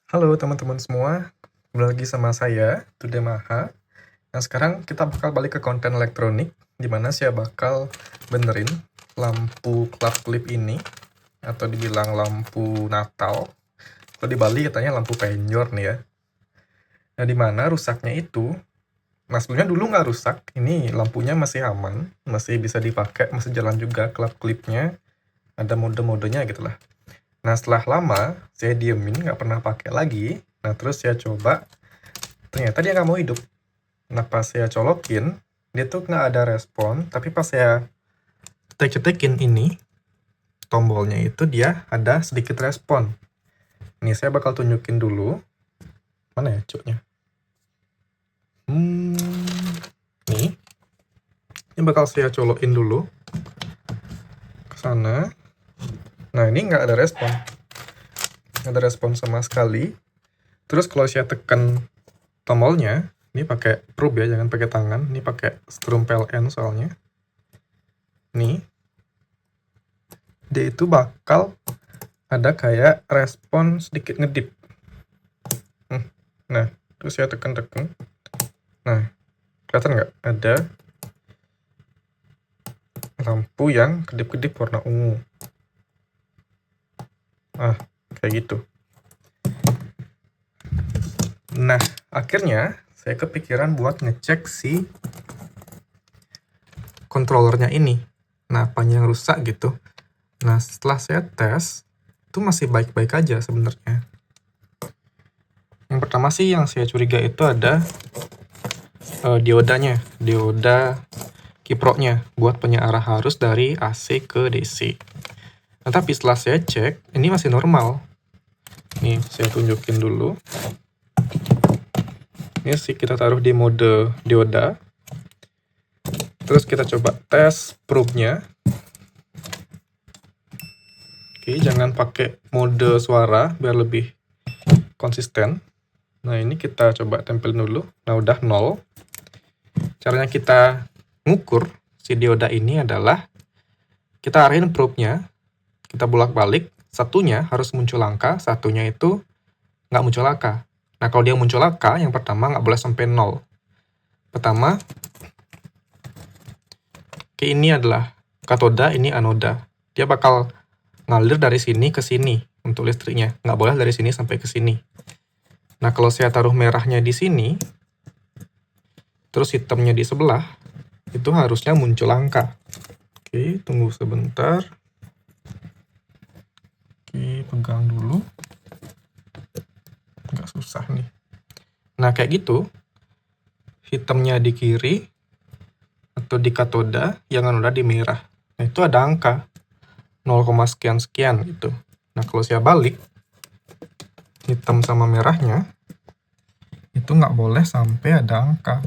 Halo teman-teman semua, kembali lagi sama saya, Tude Maha. Nah sekarang kita bakal balik ke konten elektronik, di mana saya bakal benerin lampu klip ini, atau dibilang lampu Natal. Kalau di Bali katanya lampu penjor nih ya. Nah di mana rusaknya itu, nah sebenarnya dulu nggak rusak, ini lampunya masih aman, masih bisa dipakai, masih jalan juga klip-klipnya, ada mode-modenya gitu lah. Nah setelah lama, saya diemin, nggak pernah pakai lagi, nah terus saya coba, ternyata dia nggak mau hidup. Nah, pas saya colokin, dia tuh nggak ada respon, tapi pas saya cetek-cetekin ini, tombolnya itu dia ada sedikit respon. Nih, saya bakal tunjukin dulu. Mana ya cuknya? Nih. Ini bakal saya colokin dulu ke sana. Nah, ini nggak ada respon. Nggak ada respon sama sekali. Terus kalau saya tekan tombolnya, ini pakai probe ya, jangan pakai tangan. Ini pakai strum PLN soalnya. Nih. Dia itu bakal ada kayak respon sedikit ngedip. Nah, terus saya tekan-tekan. Nah, kelihatan nggak? Ada lampu yang kedip-kedip warna ungu. Ah, kayak gitu. Nah, akhirnya saya kepikiran buat ngecek si controllernya ini. Nah, apanya yang rusak gitu. Nah, setelah saya tes, itu masih baik-baik aja sebenarnya. Yang pertama sih yang saya curiga itu ada diodanya, dioda kiproknya buat penyearah arus dari AC ke DC. Nah, tapi setelah saya cek, ini masih normal. Nih, saya tunjukin dulu. Ini sih kita taruh di mode dioda. Terus kita coba tes probe-nya. Oke, jangan pakai mode suara biar lebih konsisten. Nah, ini kita coba tempelin dulu. Nah, udah 0. Caranya kita ngukur si dioda ini adalah kita arahin probe-nya, kita bolak-balik, satunya harus muncul angka, satunya itu nggak muncul angka. Nah, kalau dia muncul angka, yang pertama nggak boleh sampai 0. Pertama, ini adalah katoda, ini anoda. Dia bakal ngalir dari sini ke sini untuk listriknya. Nggak boleh dari sini sampai ke sini. Nah, kalau saya taruh merahnya di sini, terus hitamnya di sebelah, itu harusnya muncul angka. Oke, tunggu sebentar. Oke, pegang dulu. Nggak susah nih. Nah, kayak gitu. Hitamnya di kiri, atau di katoda, yang anoda di merah. Nah, itu ada angka 0, sekian-sekian gitu. Nah, kalau saya balik, hitam sama merahnya, itu nggak boleh sampai ada angka.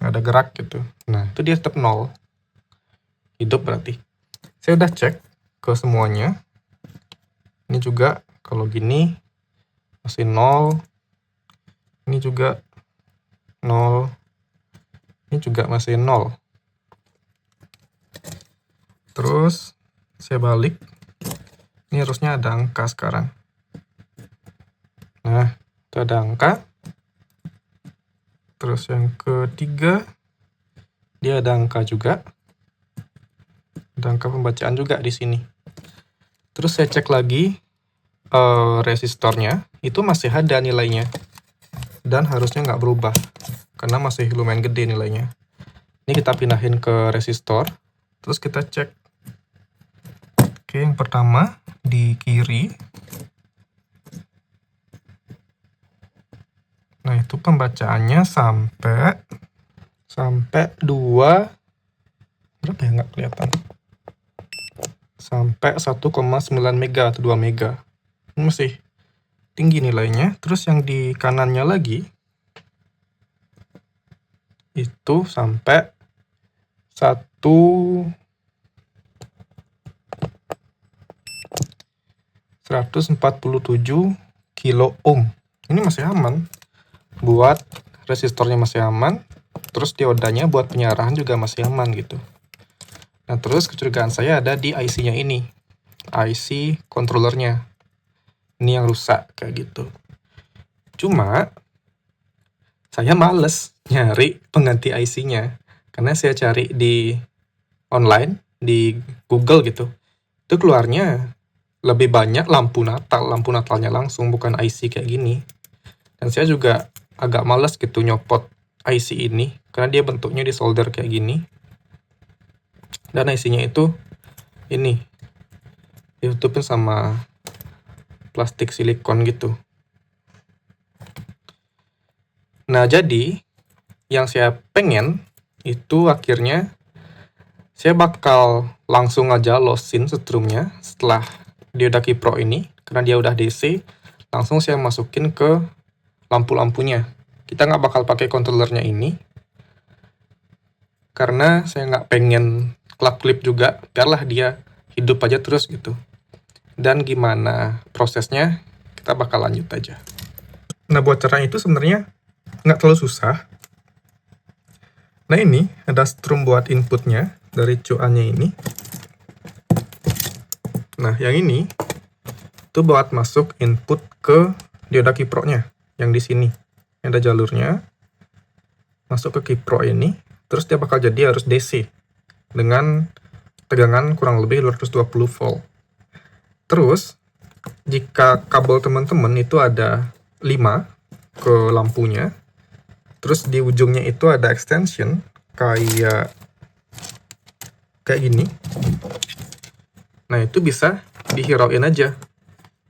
Ada gerak gitu. Nah, itu dia tetap 0. Hidup berarti. Saya udah cek ke semuanya. Ini juga kalau gini masih 0. Ini juga 0. Ini juga masih 0. Terus saya balik. Ini harusnya ada angka sekarang. Nah, itu ada angka. Terus yang ketiga, dia ada angka juga. Ada angka pembacaan juga di sini. Terus saya cek lagi resistornya, itu masih ada nilainya. Dan harusnya nggak berubah, karena masih lumayan gede nilainya. Ini kita pindahin ke resistor, terus kita cek. Oke, yang pertama di kiri. Nah, itu pembacaannya sampai 2, berapa ya, nggak kelihatan. Sampai 1,9 mega atau 2 mega. Ini masih tinggi nilainya. Terus yang di kanannya lagi, itu sampai 147 kilo ohm. Ini masih aman. Buat resistornya masih aman. Terus diodanya buat penyarahan juga masih aman gitu. Nah, terus kecurigaan saya ada di IC-nya ini. IC controllernya. Ini yang rusak kayak gitu. Cuma saya males nyari pengganti IC-nya karena saya cari di online, di Google gitu. Itu keluarnya lebih banyak lampu Natalnya langsung, bukan IC kayak gini. Dan saya juga agak males gitu nyopot IC ini karena dia bentuknya di solder kayak gini. Dan IC-nya itu ini ditutupin sama plastik silikon gitu. Nah, jadi yang saya pengen itu akhirnya saya bakal langsung aja losin setrumnya setelah Diodaki Pro ini, karena dia udah DC, langsung saya masukin ke lampu-lampunya. Kita nggak bakal pakai controllernya ini, karena saya nggak pengen klap klip juga, biarlah dia hidup aja terus gitu. Dan gimana prosesnya, kita bakal lanjut aja. Nah, buat caranya itu sebenarnya nggak terlalu susah. Nah, ini ada strum buat inputnya dari cuannya ini. Nah, yang ini itu buat masuk input ke Diodaki Pro-nya yang di sini. Ada jalurnya masuk ke Keypro ini, terus dia bakal jadi harus DC dengan tegangan kurang lebih 220 volt. Terus jika kabel teman-teman itu ada 5 ke lampunya, terus di ujungnya itu ada extension kayak gini. Nah, itu bisa dihirauin aja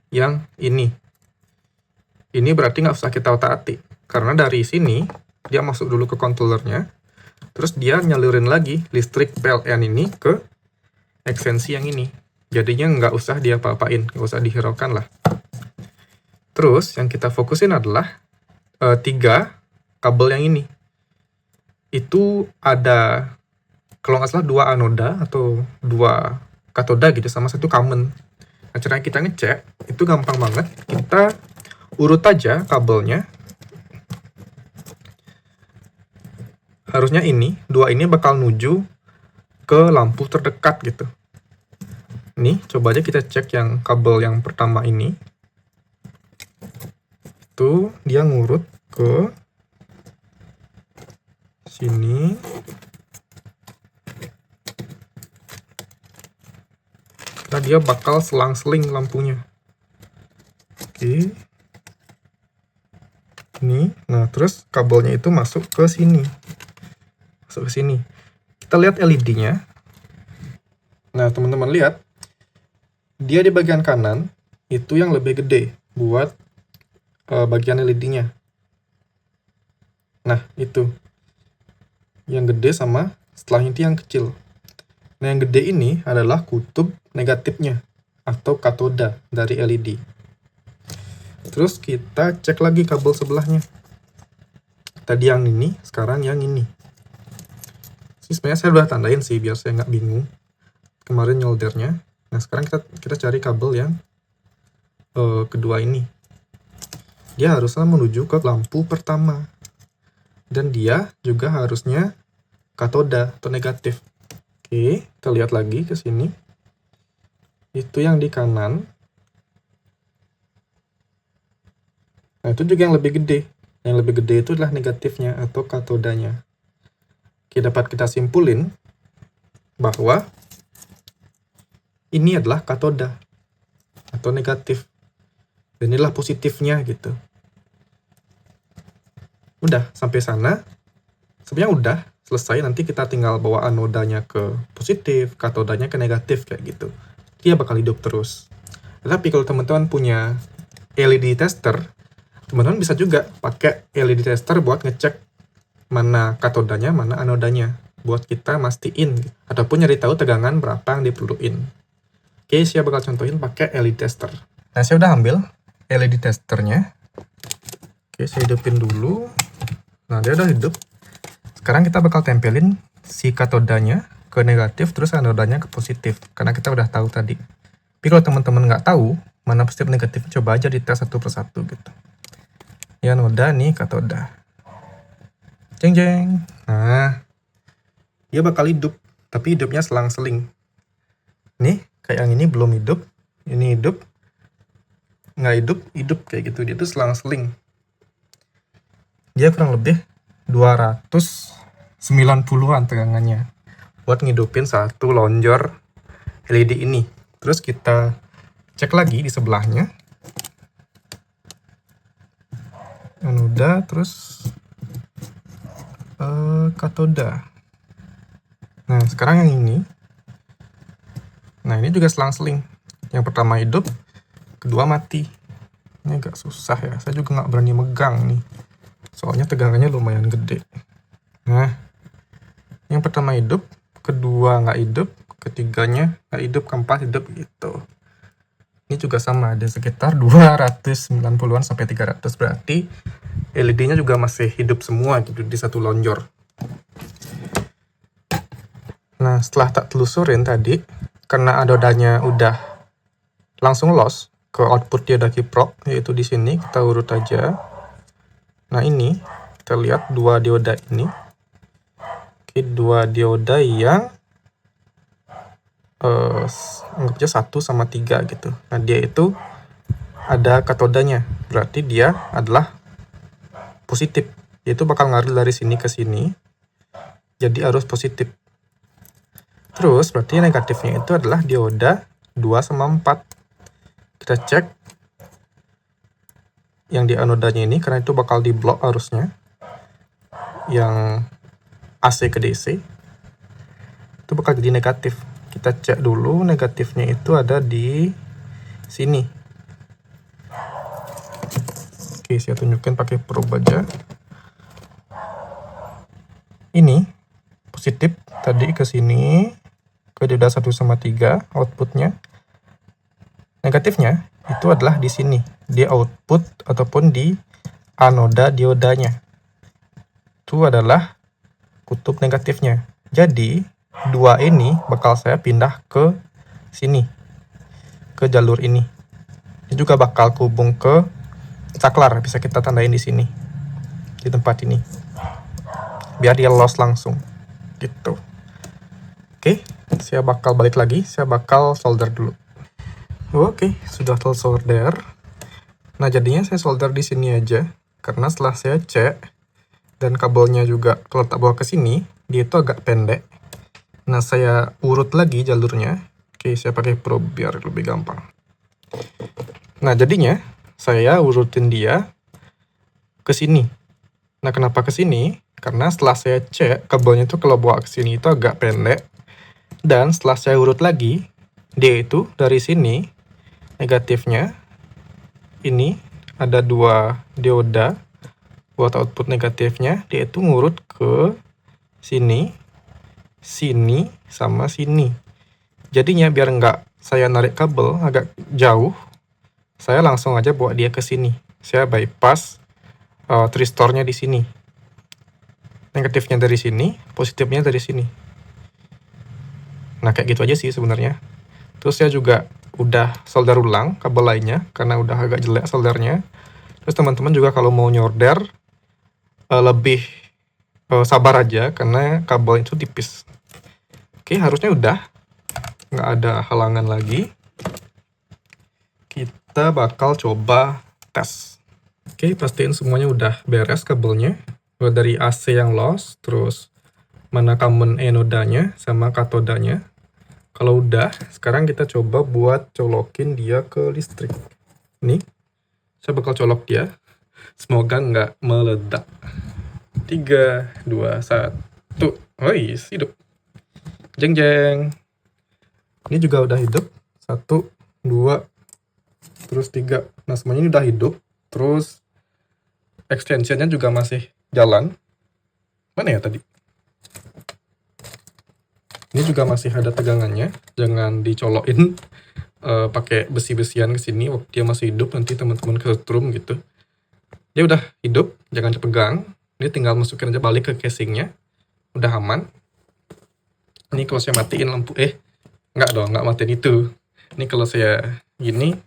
yang ini. Ini berarti nggak usah kita otak-atik, karena dari sini dia masuk dulu ke controllernya, terus dia nyalurin lagi listrik PLN ini ke ekstensi yang ini. Jadinya nggak usah dia apa-apain, nggak usah dihiraukan lah. Terus yang kita fokusin adalah 3 kabel yang ini. Itu ada, kalau nggak salah 2 anoda atau 2 katoda gitu, sama 1 common. Nah, cara kita ngecek itu gampang banget. Kita urut aja kabelnya. Harusnya ini, 2 ini bakal nuju ke lampu terdekat gitu. Nih, coba aja kita cek yang kabel yang pertama ini. Tuh, dia ngurut ke sini. Nah, dia bakal selang-seling lampunya. Oke. Ini, nah terus kabelnya itu masuk ke sini. Masuk ke sini. Kita lihat LED-nya. Nah, teman-teman lihat. Dia di bagian kanan, itu yang lebih gede buat bagian LED-nya. Nah, itu. Yang gede sama setelahnya itu yang kecil. Nah, yang gede ini adalah kutub negatifnya atau katoda dari LED. Terus kita cek lagi kabel sebelahnya. Tadi yang ini, sekarang yang ini. Sebenarnya saya udah tandain sih biar saya nggak bingung. Kemarin nyoldernya. Nah, sekarang kita cari kabel yang kedua ini. Dia harusnya menuju ke lampu pertama. Dan dia juga harusnya katoda atau negatif. Oke, kita lihat lagi ke sini. Itu yang di kanan. Nah, itu juga yang lebih gede. Yang lebih gede itu adalah negatifnya atau katodanya. Oke, dapat kita simpulin bahwa ini adalah katoda atau negatif. Dan inilah positifnya gitu. Udah, sampai sana. Sebenarnya udah selesai, nanti kita tinggal bawa anodanya ke positif, katodanya ke negatif kayak gitu. Dia bakal hidup terus. Tapi kalau teman-teman punya LED tester, teman-teman bisa juga pakai LED tester buat ngecek mana katodanya, mana anodanya, buat kita mastiin ataupun nyari tahu tegangan berapa yang diperluin. Oke, saya bakal contohin pakai LED tester. Nah, saya udah ambil LED testernya. Oke, saya hidupin dulu. Nah, dia udah hidup. Sekarang kita bakal tempelin si katodanya ke negatif, terus anodanya ke positif, karena kita udah tahu tadi. Tapi kalau teman-teman nggak tahu mana positif negatif, coba aja dites satu persatu gitu. Ya, anoda nih, katoda. Jeng jeng. Nah, dia bakal hidup, tapi hidupnya selang-seling. Nih, kayak yang ini belum hidup, ini hidup. nggak hidup kayak gitu. Dia tuh selang-seling. Dia kurang lebih 290-an tegangannya buat ngidupin satu lonjor LED ini. Terus kita cek lagi di sebelahnya. Anoda, terus katoda. Nah, sekarang yang ini. Nah, ini juga selang-seling. Yang pertama hidup, kedua mati. Ini agak susah ya. Saya juga nggak berani megang nih. Soalnya tegangannya lumayan gede. Nah, yang pertama hidup, kedua nggak hidup, ketiganya nggak hidup, keempat hidup gitu. Ini juga sama, ada sekitar 290-an sampai 300. Berarti LED-nya juga masih hidup semua gitu di satu lonjor. Nah, setelah tak telusurin tadi, karena adodanya udah langsung loss ke output dia udah kiprok, yaitu di sini kita urut aja. Nah, ini kita lihat dua dioda ini. Oke, dua dioda yang anggap aja 1 sama 3 gitu. Nah, dia itu ada katodanya, berarti dia adalah positif. Dia itu bakal ngalir dari sini ke sini, jadi arus positif. Terus berarti negatifnya itu adalah dioda 2 sama 4. Kita cek yang di anodanya ini, karena itu bakal diblok arusnya. Yang AC ke DC itu bakal jadi negatif. Kita cek dulu negatifnya itu ada di sini. Oke, saya tunjukin pakai probe aja. Ini positif tadi ke sini, ke dioda 1 sama 3 outputnya. Negatifnya itu adalah di sini, di output ataupun di anoda diodanya. Itu adalah kutub negatifnya. Jadi, dua ini bakal saya pindah ke sini, ke jalur ini. Ini juga bakal hubung ke saklar, bisa kita tandain di sini, di tempat ini. Biar dia loss langsung, gitu. Oke, saya bakal balik lagi, saya bakal solder dulu. Oke, sudah tersolder. Nah, jadinya saya solder di sini aja, karena setelah saya cek, dan kabelnya juga kalau tak bawa ke sini, dia itu agak pendek. Nah, saya urut lagi jalurnya. Oke, saya pakai probe biar lebih gampang. Nah, jadinya saya urutin dia ke sini. Nah, kenapa ke sini? Karena setelah saya cek, kabelnya itu kalau bawa ke sini itu agak pendek. Dan setelah saya urut lagi, dia itu dari sini, negatifnya, ini ada dua dioda, buat output negatifnya, dia itu ngurut ke sini, sini, sama sini. Jadinya biar nggak saya narik kabel agak jauh, saya langsung aja bawa dia ke sini. Saya bypass tristornya di sini. Negatifnya dari sini, positifnya dari sini. Nah, kayak gitu aja sih sebenarnya. Terus saya juga udah solder ulang kabel lainnya, karena udah agak jelek soldernya. Terus teman-teman juga kalau mau nyorder, lebih sabar aja, karena kabel itu tipis. Oke, harusnya udah. Nggak ada halangan lagi. Kita bakal coba tes. Oke, pastiin semuanya udah beres kabelnya. Dari AC yang loss, terus mana common anodanya sama katodanya. Kalau udah, sekarang kita coba buat colokin dia ke listrik. Nih, saya bakal colok dia. Semoga nggak meledak. 3, 2, 1. Woi, hidup. Jeng jeng. Ini juga udah hidup. 1, 2, terus 3. Nah, semuanya ini udah hidup. Terus extensionnya juga masih jalan. Mana ya tadi? Ini juga masih ada tegangannya. Jangan dicolokin pakai besi-besian ke sini waktu dia masih hidup, nanti teman-teman kesetrum gitu. Dia udah hidup, jangan dipegang. Ini tinggal masukin aja balik ke casingnya. Udah aman. Ini kalau saya matiin lampu, nggak dong, nggak matiin itu. Ini kalau saya gini,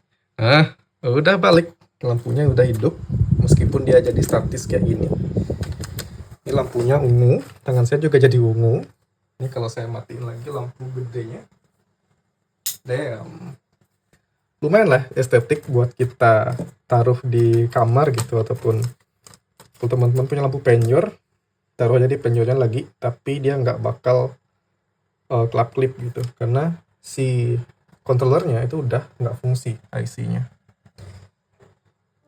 udah balik. Lampunya udah hidup, meskipun dia jadi statis kayak gini. Ini lampunya ungu, tangan saya juga jadi ungu. Ini kalau saya matiin lagi lampu gedenya. Damn. lumayan lah estetik buat kita taruh di kamar gitu, ataupun kalau teman-teman punya lampu penyor, taruh aja di penyornya lagi, tapi dia nggak bakal kelap klip gitu, karena si controllernya itu udah nggak fungsi IC-nya.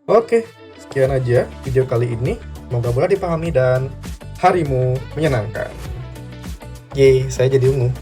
Oke, sekian aja video kali ini. Semoga mudah dipahami dan harimu menyenangkan. Yeay, saya jadi ungu.